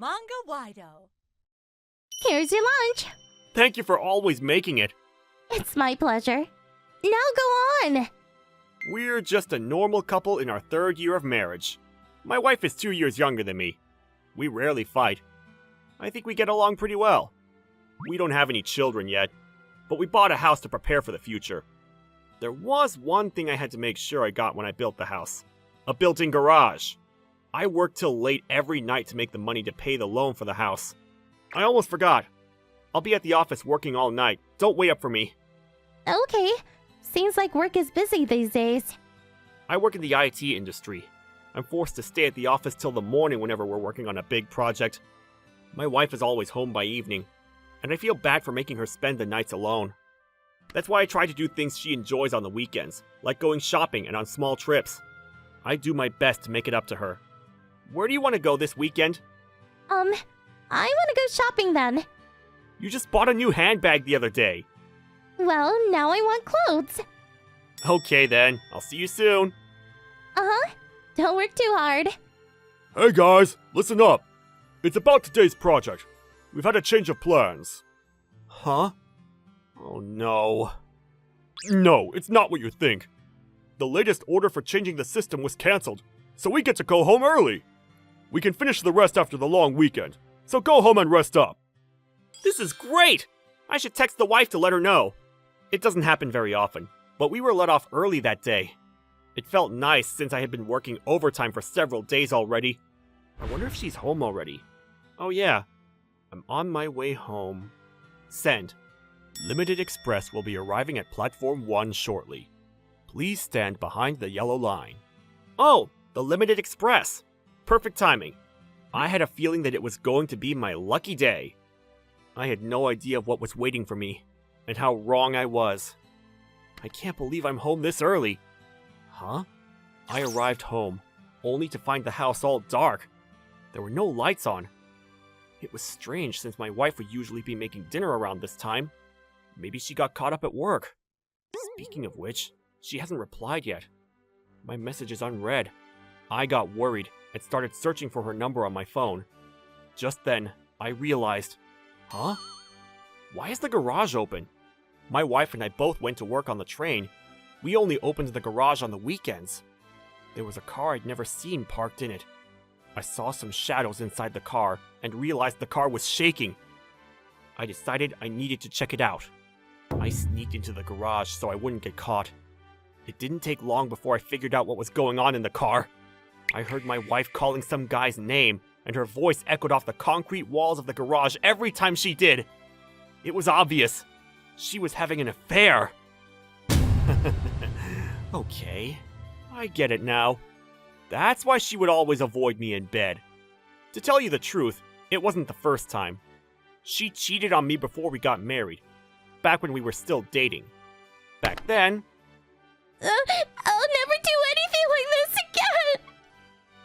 Manga-Waido. Here's your lunch. Thank you for always making it. It's my pleasure. Now go on. We're just a normal couple in our 3rd year of marriage. My wife is 2 years younger than me. We rarely fight. I think we get along pretty well. We don't have any children yet, but we bought a house to prepare for the future. There was one thing I had to make sure I got when I built the house. A built-in garage. I worked till late every night to make the money to pay the loan for the house. I almost forgot. I'll be at the office working all night. Don't wait up for me. Okay. Seems like work is busy these days. I work in the IT industry. I'm forced to stay at the office till the morning whenever we're working on a big project. My wife is always home by evening, and I feel bad for making her spend the nights alone. That's why I try to do things she enjoys on the weekends, like going shopping and on small trips. I do my best to make it up to her. Where do you want to go this weekend? I want to go shopping then. You just bought a new handbag the other day. Well, now I want clothes. Okay then, I'll see you soon. Uh-huh. Don't work too hard. Hey guys, listen up. It's about today's project. We've had a change of plans. Huh? Oh no. No, it's not what you think. The latest order for changing the system was cancelled, so we get to go home early. We can finish the rest after the long weekend, so go home and rest up. This is great! I should text the wife to let her know. It doesn't happen very often, but we were let off early that day. It felt nice since I had been working overtime for several days already. I wonder if she's home already. Oh yeah, I'm on my way home. Send. Limited Express will be arriving at Platform 1 shortly. Please stand behind the yellow line. Oh, the Limited Express. Perfect timing. I had a feeling that it was going to be my lucky day. I had no idea of what was waiting for me, and how wrong I was. I can't believe I'm home this early. Huh? I arrived home, only to find the house all dark. There were no lights on. It was strange since my wife would usually be making dinner around this time. Maybe she got caught up at work. Speaking of which, she hasn't replied yet. My message is unread. I got worried and started searching for her number on my phone. Just then, I realized, huh? Why is the garage open? My wife and I both went to work on the train. We only opened the garage on the weekends. There was a car I'd never seen parked in it. I saw some shadows inside the car and realized the car was shaking. I decided I needed to check it out. I sneaked into the garage so I wouldn't get caught. It didn't take long before I figured out what was going on in the car. I heard my wife calling some guy's name, and her voice echoed off the concrete walls of the garage every time she did. It was obvious. She was having an affair. Okay, I get it now. That's why she would always avoid me in bed. To tell you the truth, it wasn't the first time. She cheated on me before we got married, back when we were still dating. Back then, I'll never do anything like this again!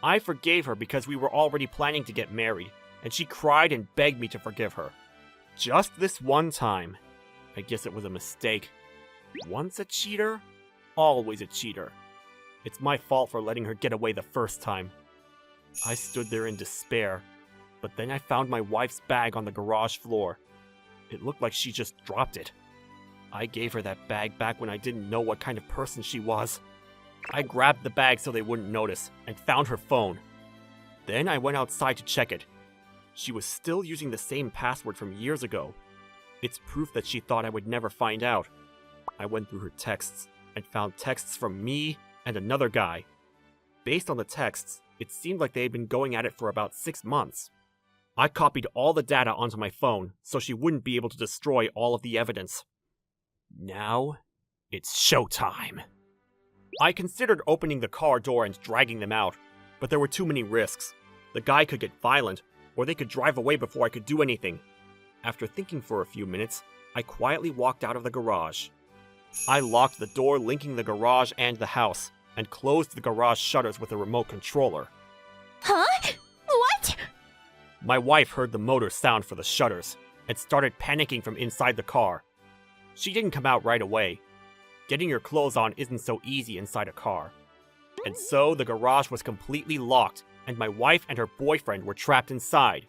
I forgave her because we were already planning to get married, and she cried and begged me to forgive her. Just this one time. I guess it was a mistake. Once a cheater, always a cheater. It's my fault for letting her get away the first time. I stood there in despair, but then I found my wife's bag on the garage floor. It looked like she just dropped it. I gave her that bag back when I didn't know what kind of person she was. I grabbed the bag so they wouldn't notice, and found her phone. Then I went outside to check it. She was still using the same password from years ago. It's proof that she thought I would never find out. I went through her texts, and found texts from me and another guy. Based on the texts, it seemed like they had been going at it for about 6 months. I copied all the data onto my phone, so she wouldn't be able to destroy all of the evidence. Now, it's showtime. I considered opening the car door and dragging them out, but there were too many risks. The guy could get violent, or they could drive away before I could do anything. After thinking for a few minutes, I quietly walked out of the garage. I locked the door linking the garage and the house, and closed the garage shutters with a remote controller. Huh? What? My wife heard the motor sound for the shutters, and started panicking from inside the car. She didn't come out right away. Getting your clothes on isn't so easy inside a car. And so the garage was completely locked, and my wife and her boyfriend were trapped inside.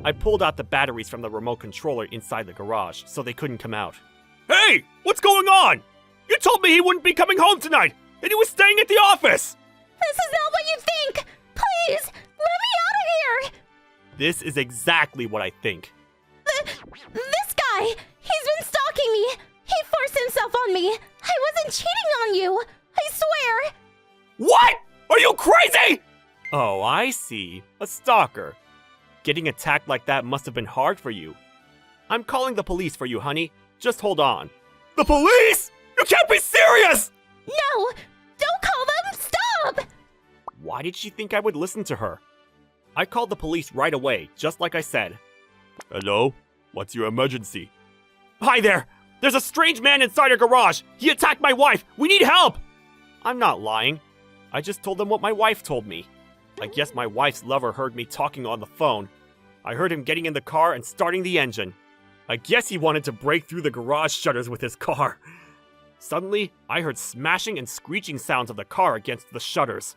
I pulled out the batteries from the remote controller inside the garage, so they couldn't come out. Hey! What's going on? You told me he wouldn't be coming home tonight, and he was staying at the office! This is not what you think! Please, let me out of here! This is exactly what I think. This guy, he's been stalking me! He forced himself on me! I wasn't cheating on you! I swear! What? Are you crazy? Oh, I see. A stalker. Getting attacked like that must have been hard for you. I'm calling the police for you, honey. Just hold on. The police? You can't be serious! No! Don't call them! Stop! Why did she think I would listen to her? I called the police right away, just like I said. Hello? What's your emergency? Hi there! There's a strange man inside our garage! He attacked my wife! We need help! I'm not lying. I just told them what my wife told me. I guess my wife's lover heard me talking on the phone. I heard him getting in the car and starting the engine. I guess he wanted to break through the garage shutters with his car. Suddenly, I heard smashing and screeching sounds of the car against the shutters.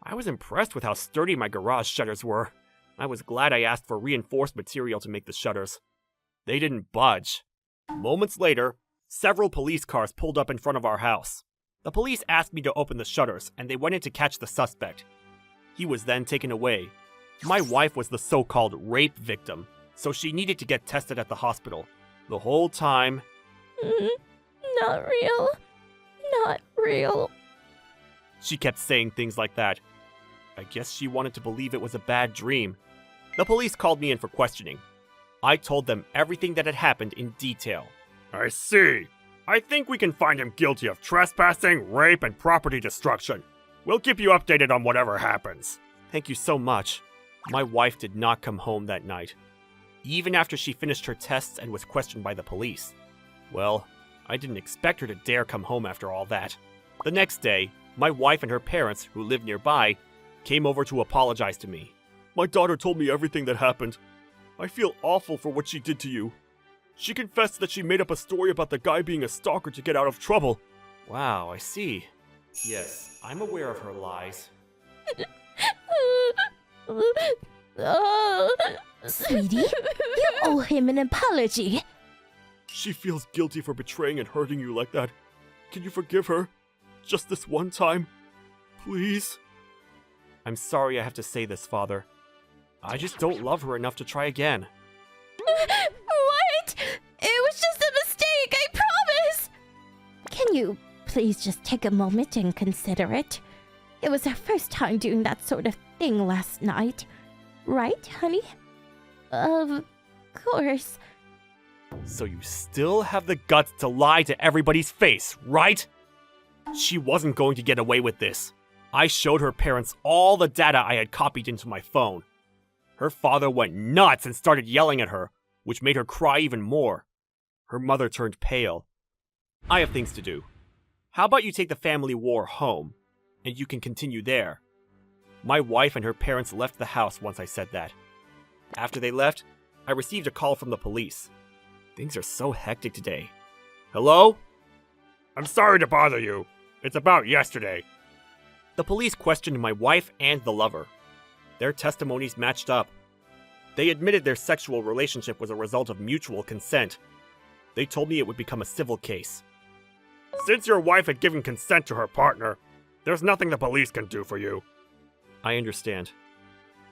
I was impressed with how sturdy my garage shutters were. I was glad I asked for reinforced material to make the shutters. They didn't budge. Moments later, several police cars pulled up in front of our house. The police asked me to open the shutters, and they went in to catch the suspect. He was then taken away. My wife was the so-called rape victim, so she needed to get tested at the hospital. The whole time... Not real. Not real. She kept saying things like that. I guess she wanted to believe it was a bad dream. The police called me in for questioning. I told them everything that had happened in detail. I see. I think we can find him guilty of trespassing, rape, and property destruction. We'll keep you updated on whatever happens. Thank you so much. My wife did not come home that night, even after she finished her tests and was questioned by the police. Well, I didn't expect her to dare come home after all that. The next day, my wife and her parents, who lived nearby, came over to apologize to me. My daughter told me everything that happened. I feel awful for what she did to you. She confessed that she made up a story about the guy being a stalker to get out of trouble. Wow, I see. Yes, I'm aware of her lies. Sweetie, you owe him an apology. She feels guilty for betraying and hurting you like that. Can you forgive her? Just this one time? Please? I'm sorry I have to say this, Father. I just don't love her enough to try again. What? It was just a mistake, I promise! Can you please just take a moment and consider it? It was our first time doing that sort of thing last night. Right, honey? Of course. So you still have the guts to lie to everybody's face, right? She wasn't going to get away with this. I showed her parents all the data I had copied into my phone. Her father went nuts and started yelling at her, which made her cry even more. Her mother turned pale. I have things to do. How about you take the family war home, and you can continue there? My wife and her parents left the house once I said that. After they left, I received a call from the police. Things are so hectic today. Hello? I'm sorry to bother you. It's about yesterday. The police questioned my wife and the lover. Their testimonies matched up. They admitted their sexual relationship was a result of mutual consent. They told me it would become a civil case. Since your wife had given consent to her partner, there's nothing the police can do for you. I understand.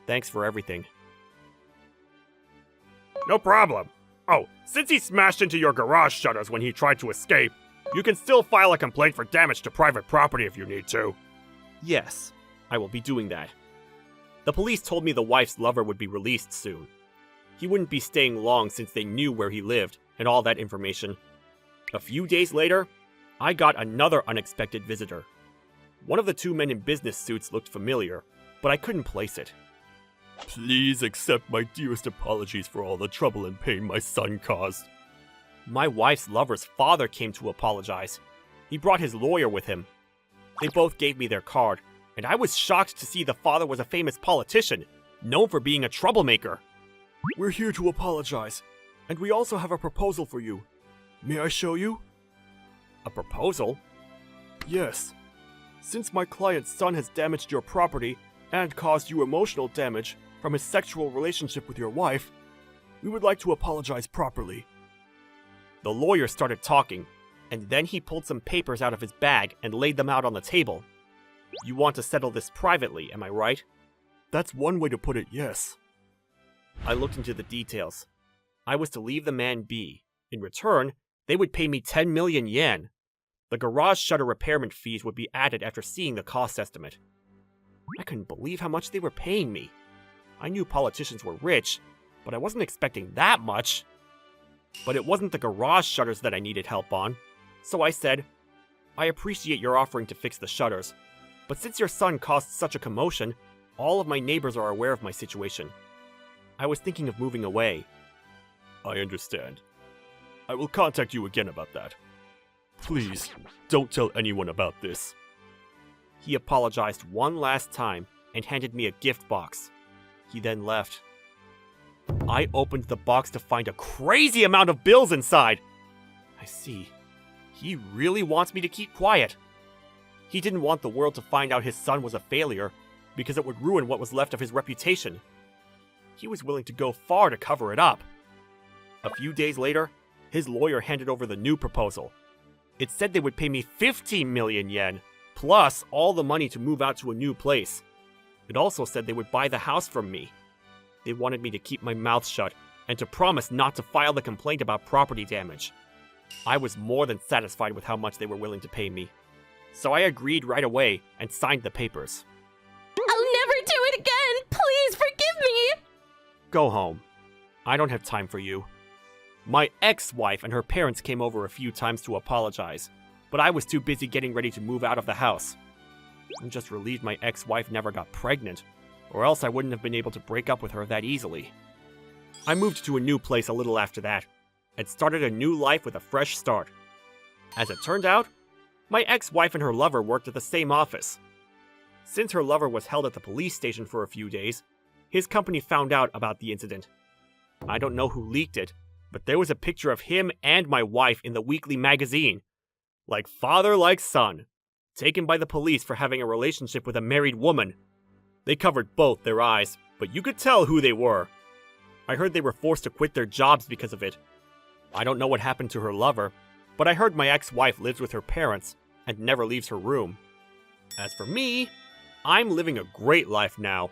Thanks for everything. No problem. Oh, since he smashed into your garage shutters when he tried to escape, you can still file a complaint for damage to private property if you need to. Yes, I will be doing that. The police told me the wife's lover would be released soon. He wouldn't be staying long since they knew where he lived and all that information. A few days later, I got another unexpected visitor. One of the two men in business suits looked familiar, but I couldn't place it. Please accept my dearest apologies for all the trouble and pain my son caused. My wife's lover's father came to apologize. He brought his lawyer with him. They both gave me their card, and I was shocked to see the father was a famous politician, known for being a troublemaker. We're here to apologize, and we also have a proposal for you. May I show you? A proposal? Yes. Since my client's son has damaged your property and caused you emotional damage from his sexual relationship with your wife, We would like to apologize properly. The lawyer started talking, and then he pulled some papers out of his bag and laid them out on the table. You want to settle this privately, am I right? That's one way to put it, yes. I looked into the details. I was to leave the man be. In return, they would pay me 10 million yen. The garage shutter repairment fees would be added after seeing the cost estimate. I couldn't believe how much they were paying me. I knew politicians were rich, but I wasn't expecting that much. But it wasn't the garage shutters that I needed help on. So I said, I appreciate your offering to fix the shutters, but since your son caused such a commotion, all of my neighbors are aware of my situation. I was thinking of moving away. I understand. I will contact you again about that. Please, don't tell anyone about this. He apologized one last time and handed me a gift box. He then left. I opened the box to find a crazy amount of bills inside. I see. He really wants me to keep quiet. He didn't want the world to find out his son was a failure because it would ruin what was left of his reputation. He was willing to go far to cover it up. A few days later, his lawyer handed over the new proposal. It said they would pay me 15 million yen, plus all the money to move out to a new place. It also said they would buy the house from me. They wanted me to keep my mouth shut and to promise not to file the complaint about property damage. I was more than satisfied with how much they were willing to pay me. So I agreed right away and signed the papers. I'll never do it again! Please forgive me! Go home. I don't have time for you. My ex-wife and her parents came over a few times to apologize, but I was too busy getting ready to move out of the house. I'm just relieved my ex-wife never got pregnant, or else I wouldn't have been able to break up with her that easily. I moved to a new place a little after that, and started a new life with a fresh start. As it turned out, my ex-wife and her lover worked at the same office. Since her lover was held at the police station for a few days, his company found out about the incident. I don't know who leaked it, but there was a picture of him and my wife in the weekly magazine. Like father, like son. Taken by the police for having a relationship with a married woman. They covered both their eyes, but you could tell who they were. I heard they were forced to quit their jobs because of it. I don't know what happened to her lover, but I heard my ex-wife lives with her parents and never leaves her room. As for me, I'm living a great life now.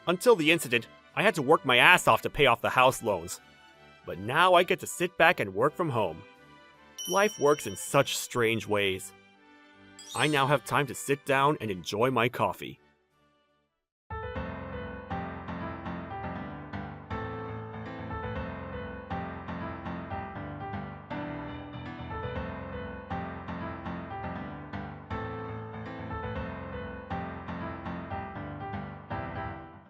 Until the incident, I had to work my ass off to pay off the house loans. But now I get to sit back and work from home. Life works in such strange ways. I now have time to sit down and enjoy my coffee.